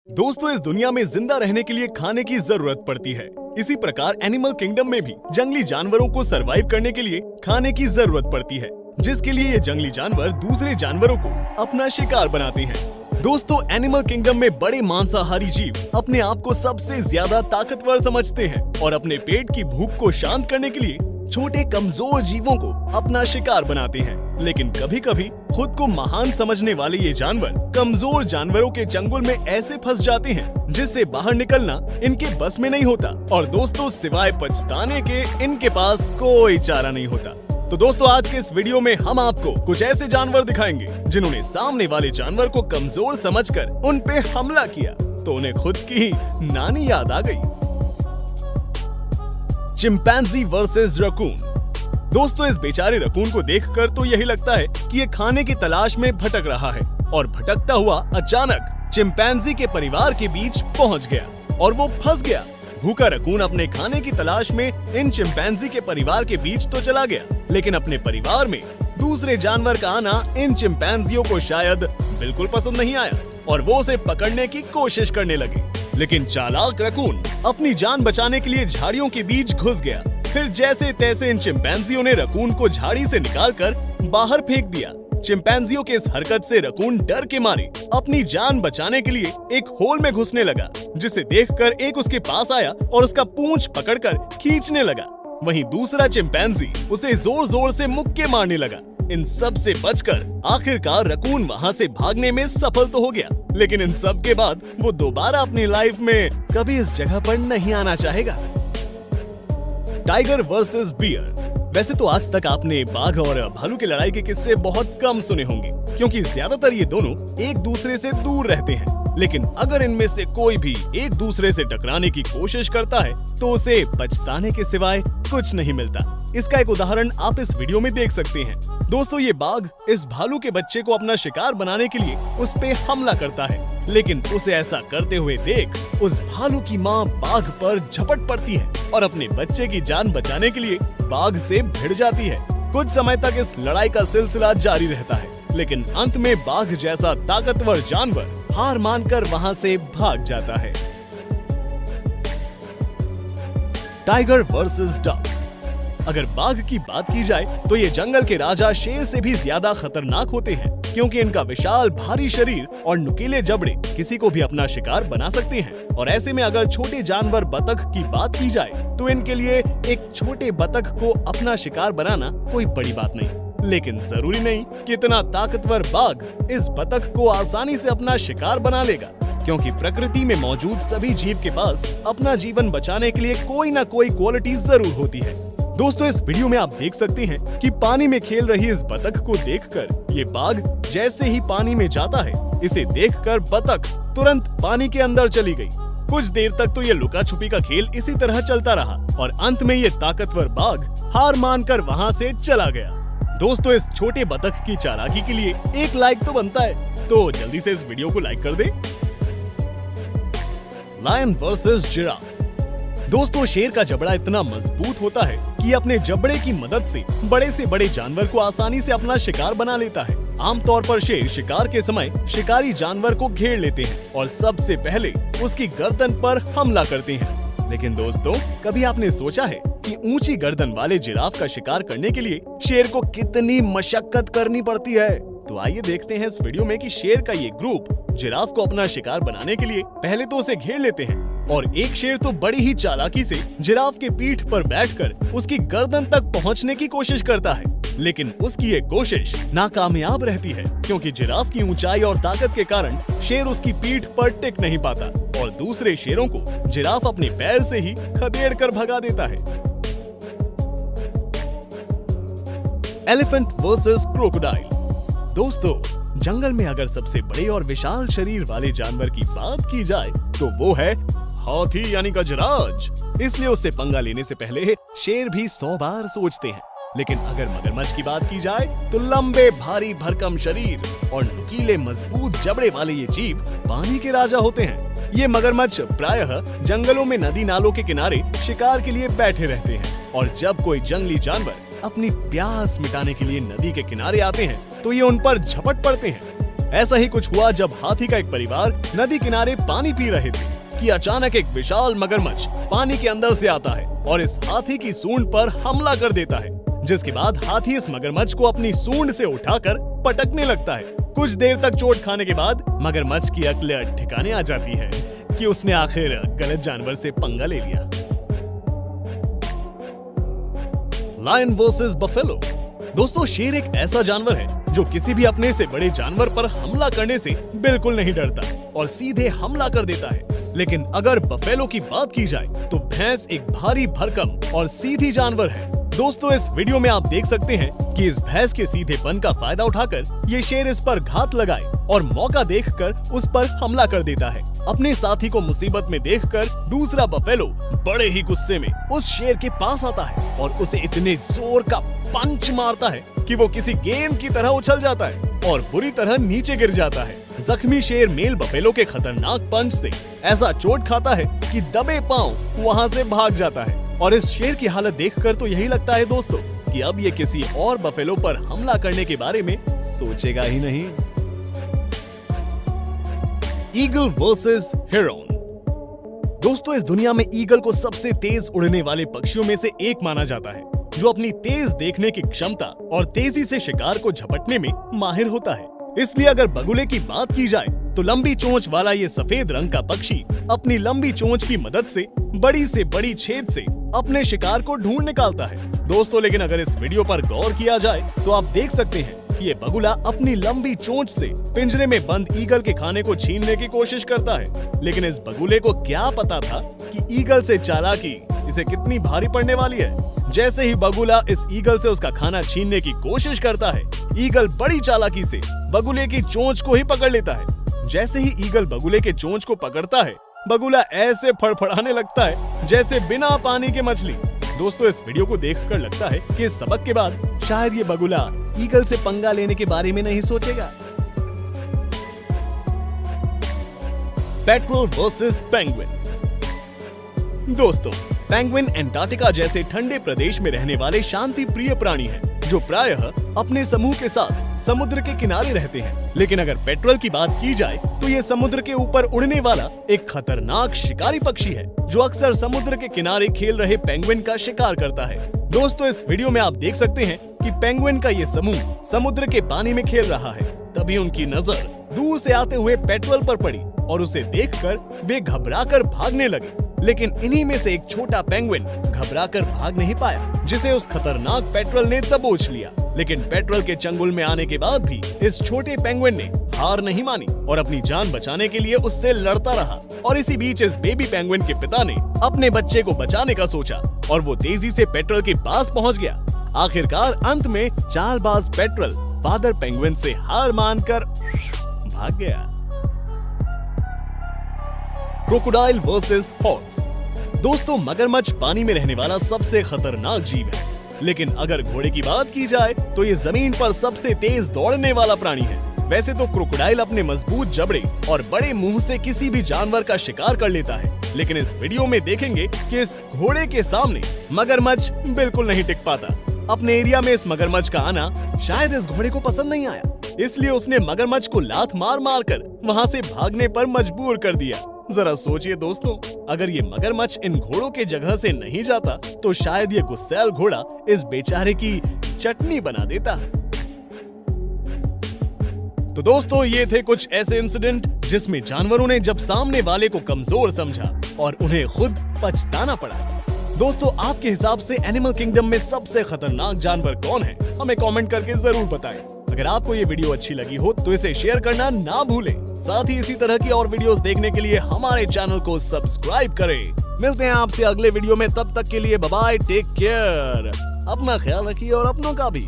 दोस्तों, इस दुनिया में जिंदा रहने के लिए खाने की जरूरत पड़ती है। इसी प्रकार एनिमल किंगडम में भी जंगली जानवरों को सरवाइव करने के लिए खाने की जरूरत पड़ती है, जिसके लिए ये जंगली जानवर दूसरे जानवरों को अपना शिकार बनाते हैं। दोस्तों, एनिमल किंगडम में बड़े मांसाहारी जीव अपने आप को सबसे ज्यादा ताकतवर समझते हैं और अपने पेट की भूख को शांत करने के लिए छोटे कमजोर जीवों को अपना शिकार बनाते हैं। लेकिन कभी कभी खुद को महान समझने वाले ये जानवर कमजोर जानवरों के चंगुल में ऐसे फंस जाते हैं जिससे बाहर निकलना इनके बस में नहीं होता। और दोस्तों, सिवाय पछताने के इनके पास कोई चारा नहीं होता। तो दोस्तों, आज के इस वीडियो में हम आपको कुछ ऐसे जानवर दिखाएंगे जिन्होंने सामने वाले जानवर को कमजोर समझकर उन पे हमला किया तो उन्हें खुद की नानी याद आ गई। Chimpanzee versus raccoon. दोस्तों, इस बेचारे रकून को देखकर तो यही लगता है कि ये खाने की तलाश में भटक रहा है और भटकता हुआ अचानक चिंपैंजी के परिवार के बीच पहुंच गया और वो फंस गया। भूखा रकून अपने खाने की तलाश में इन चिंपैंजी के परिवार के बीच तो चला गया, लेकिन अपने परिवार में दूसरे जानवर का आना इन चिंपैंजियों को शायद बिल्कुल पसंद नहीं आया और वो उसे पकड़ने की कोशिश करने लगे। लेकिन चालाक रकून अपनी जान बचाने के लिए झाड़ियों के बीच घुस गया। फिर जैसे तैसे इन चिंपैंजियों ने रकून को झाड़ी से निकालकर बाहर फेंक दिया। चिंपैंजियों के इस हरकत से रकून डर के मारे अपनी जान बचाने के लिए एक होल में घुसने लगा, जिसे देखकर एक उसके पास आया और उसका पूंछ पकड़कर खींचने लगा। वहीं दूसरा चिंपैंजी उसे जोर जोर से मुक्के मारने लगा। इन सब से बचकर आखिरकार रकून वहां से भागने में सफल तो हो गया, लेकिन इन सब के बाद वो दोबारा अपनी लाइफ में कभी इस जगह पर नहीं आना चाहेगा। Tiger versus bear. वैसे तो आज तक आपने बाघ और भालू की लड़ाई के किस्से बहुत कम सुने होंगे, क्योंकि ज्यादातर ये दोनों एक दूसरे से दूर रहते हैं। लेकिन अगर इनमें से कोई भी एक दूसरे से टकराने की कोशिश करता है तो उसे पछताने के सिवाय कुछ नहीं मिलता। इसका एक उदाहरण आप इस वीडियो में देख सकते हैं। दोस्तों, ये बाघ इस भालू के बच्चे को अपना शिकार बनाने के लिए उस पे हमला करता है, लेकिन उसे ऐसा करते हुए देख उस भालू की माँ बाघ पर झपट पड़ती है और अपने बच्चे की जान बचाने के लिए बाघ से भिड़ जाती है। कुछ समय तक इस लड़ाई का सिलसिला जारी रहता है, लेकिन अंत में बाघ जैसा ताकतवर जानवर हार मानकर वहां से भाग जाता है। Tiger versus duck. अगर बाघ की बात की जाए तो ये जंगल के राजा शेर से भी ज्यादा खतरनाक होते हैं, क्योंकि इनका विशाल भारी शरीर और नुकीले जबड़े किसी को भी अपना शिकार बना सकते हैं। और ऐसे में अगर छोटे जानवर बतख की बात की जाए तो इनके लिए एक छोटे बतख को अपना शिकार बनाना कोई बड़ी बात नहीं। लेकिन जरूरी नहीं कि इतना ताकतवर बाघ इस बतख को आसानी से अपना शिकार बना लेगा, क्योंकि प्रकृति में मौजूद सभी जीव के पास अपना जीवन बचाने के लिए कोई न कोई क्वालिटी जरूर होती है। दोस्तों, इस वीडियो में आप देख सकते हैं कि पानी में खेल रही इस बतख को देखकर ये बाघ जैसे ही पानी में जाता है, इसे देखकर बतख तुरंत पानी के अंदर चली गई। कुछ देर तक तो ये लुका छुपी का खेल इसी तरह चलता रहा और अंत में ये ताकतवर बाघ हार मानकर वहां से चला गया। दोस्तों, इस छोटे बतख की चालाकी के लिए एक लाइक तो बनता है, तो जल्दी से इस वीडियो को लाइक कर दे। Lion versus giraffe. दोस्तों, शेर का जबड़ा इतना मजबूत होता है कि अपने जबड़े की मदद से बड़े जानवर को आसानी से अपना शिकार बना लेता है। आमतौर पर शेर शिकार के समय शिकारी जानवर को घेर लेते हैं और सबसे पहले उसकी गर्दन पर हमला करते हैं। लेकिन दोस्तों, कभी आपने सोचा है कि ऊंची गर्दन वाले जिराफ का शिकार करने के लिए शेर को कितनी मशक्कत करनी पड़ती है? तो आइए देखते हैं इस वीडियो में कि शेर का ये ग्रुप जिराफ को अपना शिकार बनाने के लिए पहले तो उसे घेर लेते हैं और एक शेर तो बड़ी ही चालाकी से जिराफ के पीठ पर बैठकर उसकी गर्दन तक पहुंचने की कोशिश करता है। लेकिन उसकी ये कोशिश नाकामयाब रहती है, क्योंकि जिराफ की ऊंचाई और ताकत के कारण शेर उसकी पीठ पर टिक नहीं पाता और दूसरे शेरों को जिराफ अपने पैर से ही खदेड़ कर भगा देता है। Elephant versus crocodile. दोस्तों, जंगल में अगर सबसे बड़े और विशाल शरीर वाले जानवर की बात की जाए तो वो है हाथी यानी गजराज। इसलिए उससे पंगा लेने से पहले शेर भी 100 बार सोचते हैं। लेकिन अगर मगरमच्छ की बात की जाए तो लंबे भारी भरकम शरीर और नुकीले मजबूत जबड़े वाले ये जीव पानी के राजा होते हैं। ये मगरमच्छ प्रायः जंगलों में नदी नालों के किनारे शिकार के लिए बैठे रहते हैं और जब कोई जंगली जानवर अपनी प्यास मिटाने के लिए नदी के किनारे आते हैं तो ये उन पर झपट पड़ते हैं। ऐसा ही कुछ हुआ जब हाथी का एक परिवार नदी किनारे पानी पी रहे थे कि अचानक एक विशाल मगरमच्छ पानी के अंदर से आता है और इस हाथी की सूंड पर हमला कर देता है, जिसके बाद हाथी इस मगरमच्छ को अपनी सूंड से उठाकर पटकने लगता है। कुछ देर तक चोट खाने के बाद मगरमच्छ की अक्ल ठिकाने आ जाती है कि उसने आखिर गलत जानवर से पंगा ले लिया। Lion versus buffalo. दोस्तों, शेर एक ऐसा जानवर है जो किसी भी अपने से बड़े जानवर पर हमला करने से बिल्कुल नहीं डरता और सीधे हमला कर देता है। लेकिन अगर बफेलो की बात की जाए तो भैंस एक भारी भरकम और सीधी जानवर है। दोस्तों, इस वीडियो में आप देख सकते हैं कि इस भैंस के सीधेपन का फायदा उठाकर ये शेर इस पर घात लगाए और मौका देखकर उस पर हमला कर देता है। अपने साथी को मुसीबत में देखकर दूसरा बफेलो बड़े ही गुस्से में उस शेर के पास आता है और उसे इतने जोर का पंच मारता है कि वो किसी गेंद की तरह उछल जाता है और बुरी तरह नीचे गिर जाता है। जख्मी शेर मेल बफेलो के खतरनाक पंच से ऐसा चोट खाता है कि दबे पांव वहां से भाग जाता है। और इस शेर की हालत देखकर तो यही लगता है दोस्तों कि अब ये किसी और बफेलो पर हमला करने के बारे में सोचेगा ही नहीं। Eagle versus heron. दोस्तों, इस दुनिया में ईगल को सबसे तेज उड़ने वाले पक्षियों में से एक माना जाता है, जो अपनी तेज देखने की क्षमता और तेजी से शिकार को झपटने में माहिर होता है। इसलिए अगर बगुले की बात की जाए तो लंबी चोंच वाला ये सफेद रंग का पक्षी अपनी लंबी चोंच की मदद से बड़ी छेद से अपने शिकार को ढूंढ निकालता है। दोस्तों, लेकिन अगर इस वीडियो पर गौर किया जाए तो आप देख सकते हैं कि ये बगुला अपनी लंबी चोंच से पिंजरे में बंद ईगल के खाने को छीनने की कोशिश करता है। लेकिन इस बगुले को क्या पता था कि ईगल से चालाकी इसे कितनी भारी पड़ने वाली है। जैसे ही बगुला इस ईगल से उसका खाना छीनने की कोशिश करता है, ईगल बड़ी चालाकी से बगुले की चोंच को ही पकड़ लेता है। जैसे ही ईगल बगुले के चोंच को पकड़ता है, बगुला ऐसे फड़फड़ाने लगता है जैसे बिना पानी के मछली। दोस्तों, इस वीडियो को देखकर लगता है कि इस सबक के बाद शायद ये बगुला ईगल से पंगा लेने के बारे में नहीं सोचेगा। Petrol versus penguin. दोस्तों, पेंगुइन अंटार्कटिका जैसे ठंडे प्रदेश में रहने वाले शांति प्रिय प्राणी हैं, जो प्रायः अपने समूह के साथ समुद्र के किनारे रहते हैं। लेकिन अगर पेट्रोल की बात की जाए तो ये समुद्र के ऊपर उड़ने वाला एक खतरनाक शिकारी पक्षी है, जो अक्सर समुद्र के किनारे खेल रहे पेंगुइन का शिकार करता है। दोस्तों, इस वीडियो में आप देख सकते हैं कि पेंगुइन का ये समूह समुद्र के पानी में खेल रहा है। तभी उनकी नजर दूर से आते हुए पेट्रोल पर पड़ी और उसे देखकर वे घबराकर भागने लगे। लेकिन इन्हीं में से एक छोटा पेंगुइन घबराकर भाग नहीं पाया, जिसे उस खतरनाक पेट्रोल ने दबोच लिया। लेकिन पेट्रोल के चंगुल में आने के बाद भी इस छोटे पेंगुइन ने हार नहीं मानी और अपनी जान बचाने के लिए उससे लड़ता रहा। और इसी बीच इस बेबी पेंगुइन के पिता ने अपने बच्चे को बचाने का सोचा और वो तेजी से पेट्रोल के पास पहुंच गया। आखिरकार अंत में चालबाज पेट्रोल फादर पेंगुइन से हार मानकर भाग गया। Crocodile versus horse. दोस्तों, मगरमच्छ पानी में रहने वाला सबसे खतरनाक जीव है, लेकिन अगर घोड़े की बात की जाए तो ये जमीन पर सबसे तेज दौड़ने वाला प्राणी है। वैसे तो क्रोकोडाइल अपने मजबूत जबड़े और बड़े मुंह से किसी भी जानवर का शिकार कर लेता है, लेकिन इस वीडियो में देखेंगे कि इस घोड़े के सामने मगरमच्छ बिल्कुल नहीं टिक पाता। अपने एरिया में इस मगरमच्छ का आना शायद इस घोड़े को पसंद नहीं आया, इसलिए उसने मगरमच्छ को लात मार मार कर वहाँ से भागने पर मजबूर कर दिया। जरा सोचिए दोस्तों, अगर ये मगरमच्छ इन घोड़ों के जगह से नहीं जाता तो शायद ये गुस्सैल घोड़ा इस बेचारे की चटनी बना देता। तो दोस्तों, ये थे कुछ ऐसे इंसिडेंट जिसमें जानवरों ने जब सामने वाले को कमजोर समझा और उन्हें खुद पछताना पड़ा। दोस्तों, आपके हिसाब से एनिमल किंगडम में सबसे खतरनाक जानवर कौन है? हमें कमेंट करके जरूर बताएं। अगर आपको ये वीडियो अच्छी लगी हो तो इसे शेयर करना ना भूलें। साथ ही इसी तरह की और वीडियोस देखने के लिए हमारे चैनल को सब्सक्राइब करें। मिलते हैं आपसे अगले वीडियो में, तब तक के लिए बाय बाय, टेक केयर, अपना ख्याल रखिए और अपनों का भी।